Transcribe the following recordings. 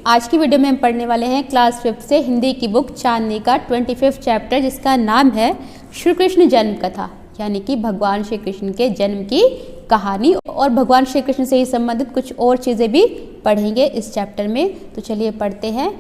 आज की वीडियो में हम पढ़ने वाले हैं क्लास 5 से हिंदी की बुक चांदनी का 25वां चैप्टर, जिसका नाम है श्री कृष्ण जन्म कथा, यानी कि भगवान श्री कृष्ण के जन्म की कहानी। और भगवान श्री कृष्ण से ही संबंधित कुछ और चीज़ें भी पढ़ेंगे इस चैप्टर में। तो चलिए पढ़ते हैं।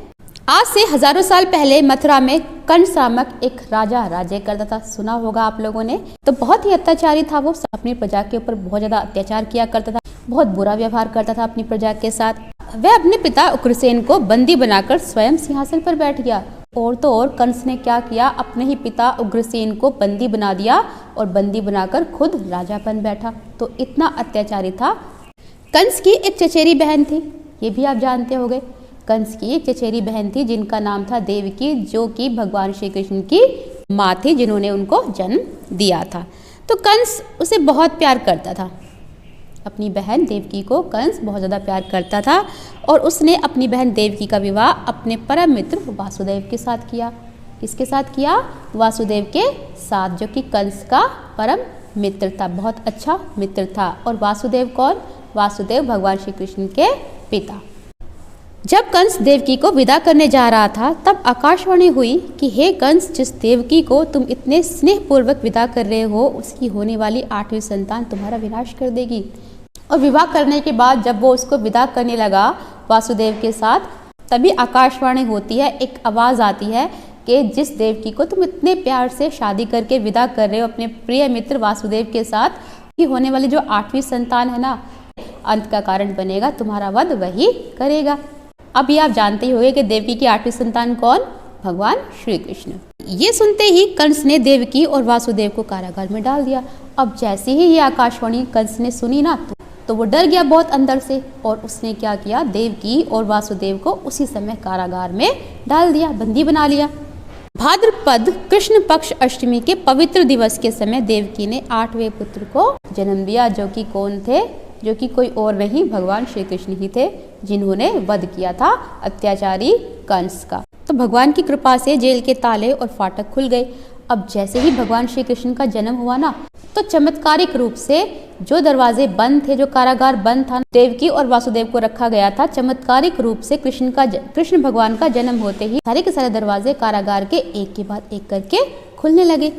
आज से हजारों साल पहले मथुरा में कंस नामक एक राजा राज्य करता था। सुना होगा आप लोगों ने। तो बहुत ही अत्याचारी था वो, अपनी प्रजा के ऊपर बहुत ज्यादा अत्याचार किया करता था, बहुत बुरा व्यवहार करता था अपनी प्रजा के साथ। वह अपने पिता उग्रसेन को बंदी बनाकर स्वयं सिंहासन पर बैठ गया। और तो और कंस ने क्या किया, अपने ही पिता उग्रसेन को बंदी बना दिया और बंदी बनाकर खुद राजा बन बैठा। तो इतना अत्याचारी था। कंस की एक चचेरी बहन थी, ये भी आप जानते होंगे। कंस की एक चचेरी बहन थी जिनका नाम था देवकी, जो कि भगवान श्री कृष्ण की माँ थी, जिन्होंने उनको जन्म दिया था। तो कंस उसे बहुत प्यार करता था। अपनी बहन देवकी को कंस बहुत ज़्यादा प्यार करता था और उसने अपनी बहन देवकी का विवाह अपने परम मित्र वासुदेव के साथ किया। किसके साथ किया? वासुदेव के साथ, जो कि कंस का परम मित्र था, बहुत अच्छा मित्र था। और वासुदेव कौन? वासुदेव भगवान श्री कृष्ण के पिता। जब कंस देवकी को विदा करने जा रहा था, तब आकाशवाणी हुई कि हे कंस, जिस देवकी को तुम इतने स्नेहपूर्वक विदा कर रहे हो, उसकी होने वाली 8वीं संतान तुम्हारा विनाश कर देगी। और विवाह करने के बाद जब वो उसको विदा करने लगा वासुदेव के साथ, तभी आकाशवाणी होती है, एक आवाज़ आती है कि जिस देवकी को तुम इतने प्यार से शादी करके विदा कर रहे हो अपने प्रिय मित्र वासुदेव के साथ, की होने वाली जो 8वीं संतान है ना, अंत का कारण बनेगा, तुम्हारा वध वही करेगा। अब ये आप जानते ही होंगे कि देवकी की 8वीं संतान कौन? भगवान श्री कृष्ण। ये सुनते ही कंस ने देवकी और वासुदेव को कारागार में डाल दिया। अब जैसे ही ये आकाशवाणी कंस ने सुनी ना, तो वो डर गया बहुत अंदर से, और उसने क्या किया, देवकी और वासुदेव को उसी समय कारागार में डाल दिया, बंदी बना लिया। भाद्रपद कृष्ण पक्ष अष्टमी के पवित्र दिवस के समय देवकी ने 8वें पुत्र को जन्म दिया, जो कि कौन थे? जो कि कोई और नहीं, भगवान श्री कृष्ण ही थे, जिन्होंने वध किया था अत्याचारी कंस का। तो भगवान की कृपा से जेल के ताले और फाटक खुल गए। अब जैसे ही भगवान श्री कृष्ण का जन्म हुआ ना, तो चमत्कारिक रूप से जो दरवाजे बंद थे, जो कारागार बंद था, देवकी और वासुदेव को रखा गया था, चमत्कारिक रूप से कृष्ण भगवान का जन्म होते ही सारे के सारे दरवाजे कारागार के एक के बाद एक करके खुलने लगे।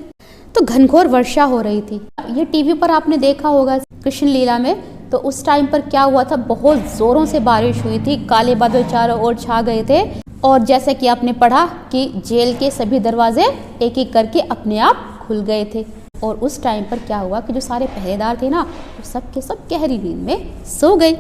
तो घनघोर वर्षा हो रही थी। ये टीवी पर आपने देखा होगा कृष्ण लीला में। तो उस टाइम पर क्या हुआ था, बहुत जोरों से बारिश हुई थी, काले बादल चारों ओर छा गए थे। और जैसा कि आपने पढ़ा कि जेल के सभी दरवाजे एक एक करके अपने आप खुल गए थे। और उस टाइम पर क्या हुआ कि जो सारे पहरेदार थे ना, वो सब के सब गहरी नींद में सो गए।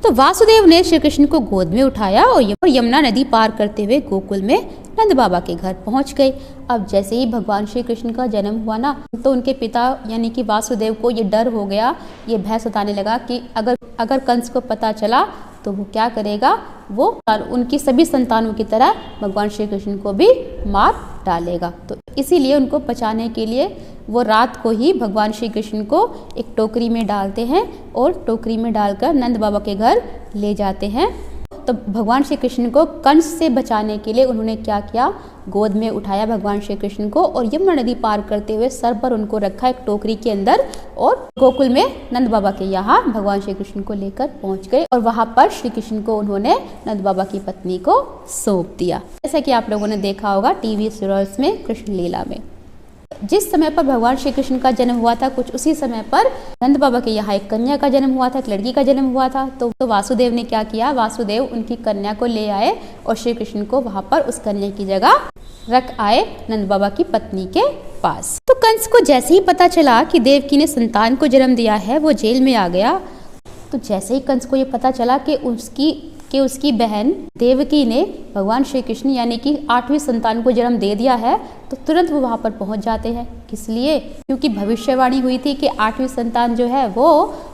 तो वासुदेव ने श्री कृष्ण को गोद में उठाया और यमुना नदी पार करते हुए गोकुल में नंद बाबा के घर पहुंच गए। अब जैसे ही भगवान श्री कृष्ण का जन्म हुआ ना, तो उनके पिता यानी कि वासुदेव को ये डर हो गया, ये भय सताने लगा कि अगर कंस को पता चला तो वो क्या करेगा, वो उनकी सभी संतानों की तरह भगवान श्री कृष्ण को भी मार डालेगा। तो इसीलिए उनको बचाने के लिए वो रात को ही भगवान श्री कृष्ण को एक टोकरी में डालते हैं और टोकरी में डालकर नंद बाबा के घर ले जाते हैं। तो भगवान श्री कृष्ण को कंस से बचाने के लिए उन्होंने क्या किया, गोद में उठाया भगवान श्री कृष्ण को और यमुना नदी पार करते हुए सर पर उनको रखा एक टोकरी के अंदर, और गोकुल में नंद बाबा के यहाँ भगवान श्री कृष्ण को लेकर पहुंच गए। और वहां पर श्री कृष्ण को उन्होंने नंद बाबा की पत्नी को सौंप दिया, जैसा कि आप लोगों ने देखा होगा टीवी सीरियल्स में कृष्ण लीला में। जिस समय पर भगवान श्री कृष्ण का जन्म हुआ था, कुछ उसी समय पर नंद बाबा के यहाँ एक कन्या का जन्म हुआ था, एक लड़की का जन्म हुआ था। तो वासुदेव ने क्या किया, वासुदेव उनकी कन्या को ले आए और श्री कृष्ण को वहां पर उस कन्या की जगह रख आए नंद बाबा की पत्नी के पास। तो कंस को जैसे ही पता चला कि देवकी ने संतान को जन्म दिया है, वो जेल में आ गया। तो जैसे ही कंस को ये पता चला कि उसकी बहन देवकी ने भगवान श्री कृष्ण यानी कि 8वीं संतान को जन्म दे दिया है, तो तुरंत वो वहां पर पहुंच जाते हैं। किस लिए? क्योंकि भविष्यवाणी हुई थी कि 8वीं संतान जो है वो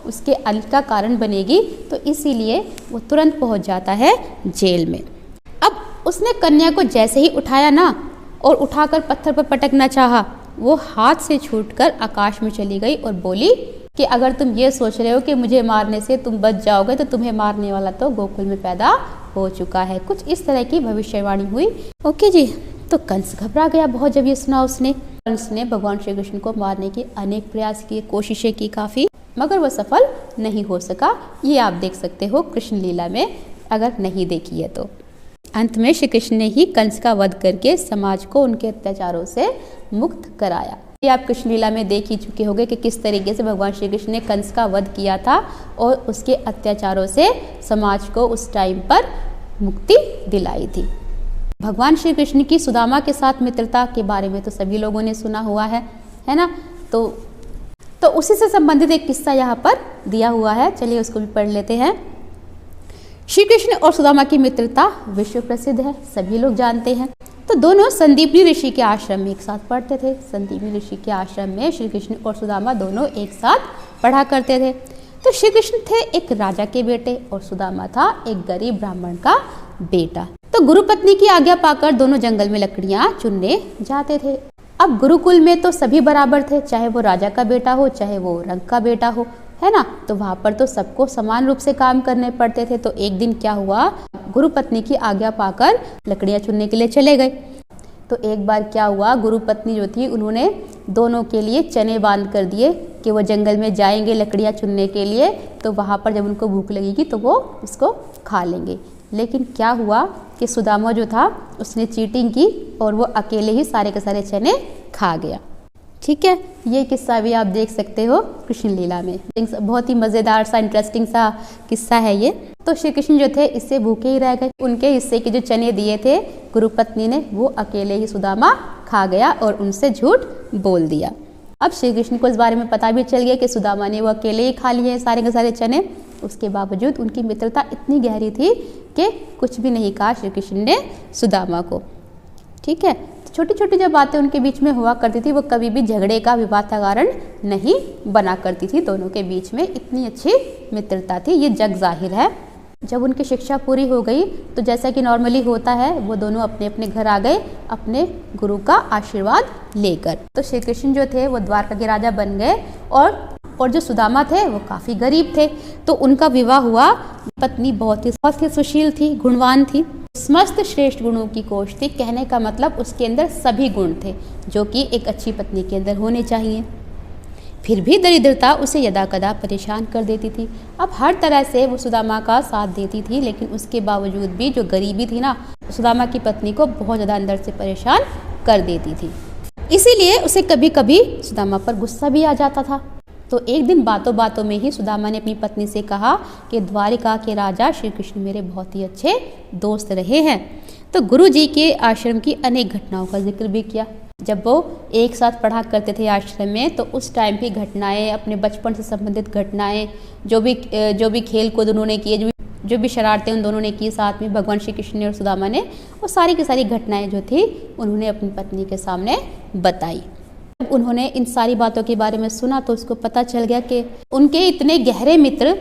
उसके अंत का कारण बनेगी। तो इसीलिए वो तुरंत पहुंच जाता है जेल में। अब उसने कन्या को जैसे ही उठाया ना, और उठाकर पत्थर पर पटकना चाहा, वो हाथ से छूटकर आकाश में चली गई और बोली कि अगर तुम ये सोच रहे हो कि मुझे मारने से तुम बच जाओगे, तो तुम्हें मारने वाला तो गोकुल में पैदा हो चुका है। कुछ इस तरह की भविष्यवाणी हुई। ओके जी। तो कंस घबरा गया बहुत जब ये सुना उसने। कंस ने भगवान श्री कृष्ण को मारने की अनेक प्रयास किए, कोशिशें की काफी, मगर वह सफल नहीं हो सका। ये आप देख सकते हो कृष्ण लीला में, अगर नहीं देखी है तो। अंत में श्री कृष्ण ने ही कंस का वध करके समाज को उनके अत्याचारों से मुक्त कराया। ये आप कृष्ण लीला में देख ही चुके होंगे कि किस तरीके से भगवान श्री कृष्ण ने कंस का वध किया था और उसके अत्याचारों से समाज को उस टाइम पर मुक्ति दिलाई थी। भगवान श्री कृष्ण की सुदामा के साथ मित्रता के बारे में तो सभी लोगों ने सुना हुआ है ना। तो उसी से संबंधित एक किस्सा यहाँ पर दिया हुआ है, चलिए उसको भी पढ़ लेते हैं। श्री कृष्ण और सुदामा की मित्रता विश्व प्रसिद्ध है, सभी लोग जानते हैं। तो दोनों संदीपनी ऋषि के आश्रम में एक साथ पढ़ते थे। संदीपनी ऋषि के आश्रम में श्री कृष्ण और सुदामा दोनों एक साथ पढ़ा करते थे। तो श्री कृष्ण थे एक राजा के बेटे और सुदामा था एक गरीब ब्राह्मण का बेटा। तो गुरुपत्नी की आज्ञा पाकर दोनों जंगल में लकड़ियां चुनने जाते थे। अब गुरुकुल में तो सभी बराबर थे, चाहे वो राजा का बेटा हो चाहे वो रंग का बेटा हो, है ना। तो वहां पर तो सबको समान रूप से काम करने पड़ते थे। तो एक दिन क्या हुआ, गुरुपत्नी की आज्ञा पाकर लकड़ियां चुनने के लिए चले गए। तो एक बार क्या हुआ, गुरुपत्नी जो थी उन्होंने दोनों के लिए चने बांध कर दिए कि वो जंगल में जाएंगे लकड़ियां चुनने के लिए, तो वहां पर जब उनको भूख लगेगी तो वो इसको खा लेंगे। लेकिन क्या हुआ कि सुदामा जो था उसने चीटिंग की और वो अकेले ही सारे के सारे चने खा गया। ठीक है, ये किस्सा भी आप देख सकते हो कृष्ण लीला में। बहुत ही मज़ेदार सा इंटरेस्टिंग सा किस्सा है ये। तो श्री कृष्ण जो थे इससे भूखे ही रह गए। उनके हिस्से के जो चने दिए थे गुरुपत्नी ने वो अकेले ही सुदामा खा गया और उनसे झूठ बोल दिया। अब श्री कृष्ण को इस बारे में पता भी चल गया कि सुदामा ने वो अकेले ही खा लिए सारे के सारे चने। उसके बावजूद उनकी मित्रता इतनी गहरी थी कि कुछ भी नहीं कहा श्री कृष्ण ने सुदामा को। ठीक है, छोटी छोटी जो बातें उनके बीच में हुआ करती थी वो कभी भी झगड़े का विवाद का कारण नहीं बना करती थी। दोनों के बीच में इतनी अच्छी मित्रता थी, ये जग जाहिर है। जब उनकी शिक्षा पूरी हो गई तो जैसा कि नॉर्मली होता है वो दोनों अपने अपने घर आ गए अपने गुरु का आशीर्वाद लेकर। तो श्री कृष्ण जो थे वो द्वारका के राजा बन गए और जो सुदामा थे वो काफ़ी गरीब थे। तो उनका विवाह हुआ। पत्नी बहुत ही सुशील थी, गुणवान थी, समस्त श्रेष्ठ गुणों की कोश थी। कहने का मतलब उसके अंदर सभी गुण थे जो कि एक अच्छी पत्नी के अंदर होने चाहिए। फिर भी दरिद्रता उसे यदा कदा परेशान कर देती थी। अब हर तरह से वो सुदामा का साथ देती थी, लेकिन उसके बावजूद भी जो गरीबी थी ना, सुदामा की पत्नी को बहुत ज़्यादा अंदर से परेशान कर देती थी। इसीलिए उसे कभी कभी सुदामा पर गुस्सा भी आ जाता था। तो एक दिन बातों बातों में ही सुदामा ने अपनी पत्नी से कहा कि द्वारिका के राजा श्री कृष्ण मेरे बहुत ही अच्छे दोस्त रहे हैं। तो गुरु जी के आश्रम की अनेक घटनाओं का जिक्र भी किया। जब वो एक साथ पढ़ा करते थे आश्रम में तो उस टाइम की घटनाएं, अपने बचपन से संबंधित घटनाएं, जो भी खेल कूद उन्होंने किए, जो भी शरारतें उन दोनों ने की साथ में, भगवान श्री कृष्ण और सुदामा ने, वो सारी की सारी घटनाएं जो थी उन्होंने अपनी पत्नी के सामने बताई। जब उन्होंने इन सारी बातों के बारे में सुना तो उसको पता चल गया कि उनके इतने गहरे मित्र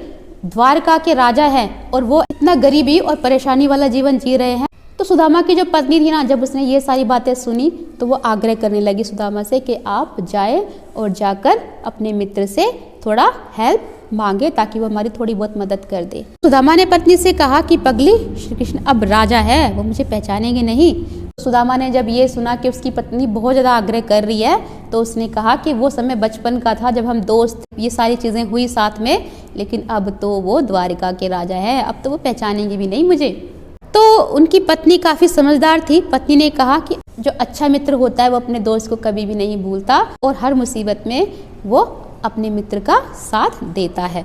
द्वारका के राजा हैं और वो इतना गरीबी और परेशानी वाला जीवन जी रहे हैं। तो सुदामा की जो पत्नी थी ना, जब उसने ये सारी बातें सुनी तो वो आग्रह करने लगी सुदामा से कि आप जाए और जाकर अपने मित्र से थोड़ा हेल्प मांगे ताकि वो हमारी थोड़ी बहुत मदद कर दे। सुदामा ने पत्नी से कहा कि पगली, श्री कृष्ण अब राजा है, वो मुझे पहचानेंगे नहीं। सुदामा ने जब ये सुना कि उसकी पत्नी बहुत ज़्यादा आग्रह कर रही है तो उसने कहा कि वो समय बचपन का था जब हम दोस्त, ये सारी चीज़ें हुई साथ में, लेकिन अब तो वो द्वारिका के राजा है, अब तो वो पहचानेंगे भी नहीं मुझे। तो उनकी पत्नी काफ़ी समझदार थी। पत्नी ने कहा कि जो अच्छा मित्र होता है वो अपने दोस्त को कभी भी नहीं भूलता और हर मुसीबत में वो अपने मित्र का साथ देता है।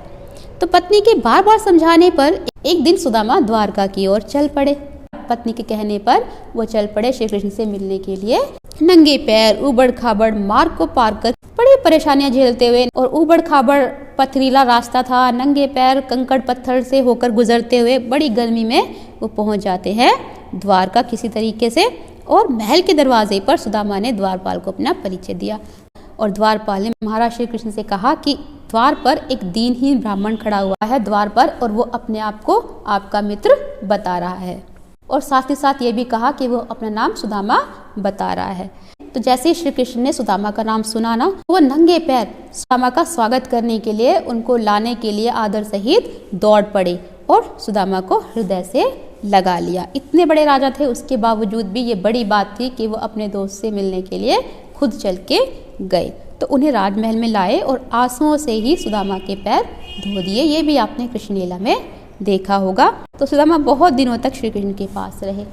तो पत्नी के बार बार समझाने पर एक दिन सुदामा द्वारका की ओर चल पड़े। पत्नी के कहने पर वो चल पड़े श्री कृष्ण से मिलने के लिए। नंगे पैर, उबड़ खाबड़ मार्ग को पार कर बड़ी परेशानियां झेलते हुए, और उबड़ खाबड़ पथरीला रास्ता था, नंगे पैर कंकड़ पत्थर से होकर गुजरते हुए बड़ी गर्मी में वो पहुंच जाते हैं द्वारका किसी तरीके से। और महल के दरवाजे पर सुदामा ने द्वारपाल को अपना परिचय दिया और द्वारपाल ने महाराज श्री कृष्ण से कहा कि द्वार पर एक दीनहीन ब्राह्मण खड़ा हुआ है द्वार पर और वो अपने आप को आपका मित्र बता रहा है, और साथ ही साथ ये भी कहा कि वो अपना नाम सुदामा बता रहा है। तो जैसे ही श्री कृष्ण ने सुदामा का नाम सुना ना, वो नंगे पैर सुदामा का स्वागत करने के लिए, उनको लाने के लिए आदर सहित दौड़ पड़े और सुदामा को हृदय से लगा लिया। इतने बड़े राजा थे, उसके बावजूद भी ये बड़ी बात थी कि वो अपने दोस्त से मिलने के लिए खुद चल के गए। तो उन्हें राजमहल में लाए और आंसुओं से ही सुदामा के पैर धो दिए। ये भी आपने कृष्ण लीला में देखा होगा। तो सुदामा बहुत दिनों तक श्री कृष्ण के पास रहे।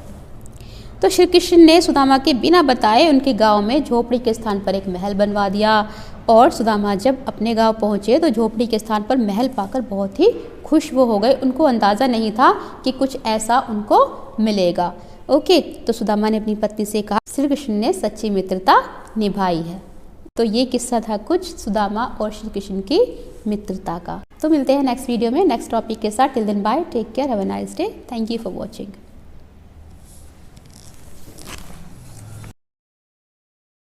तो श्री कृष्ण ने सुदामा के बिना बताए उनके गांव में झोपड़ी के स्थान पर एक महल बनवा दिया और सुदामा जब अपने गांव पहुंचे तो झोपड़ी के स्थान पर महल पाकर बहुत ही खुश वो हो गए। उनको अंदाज़ा नहीं था कि कुछ ऐसा उनको मिलेगा। ओके, तो सुदामा ने अपनी पत्नी से कहा श्री कृष्ण ने सच्ची मित्रता निभाई है। तो ये किस्सा था कुछ सुदामा और श्री कृष्ण की मित्रता का। तो मिलते हैं नेक्स्ट वीडियो में नेक्स्ट टॉपिक के साथ। Till then bye, take care, have a nice day, thank you for watching.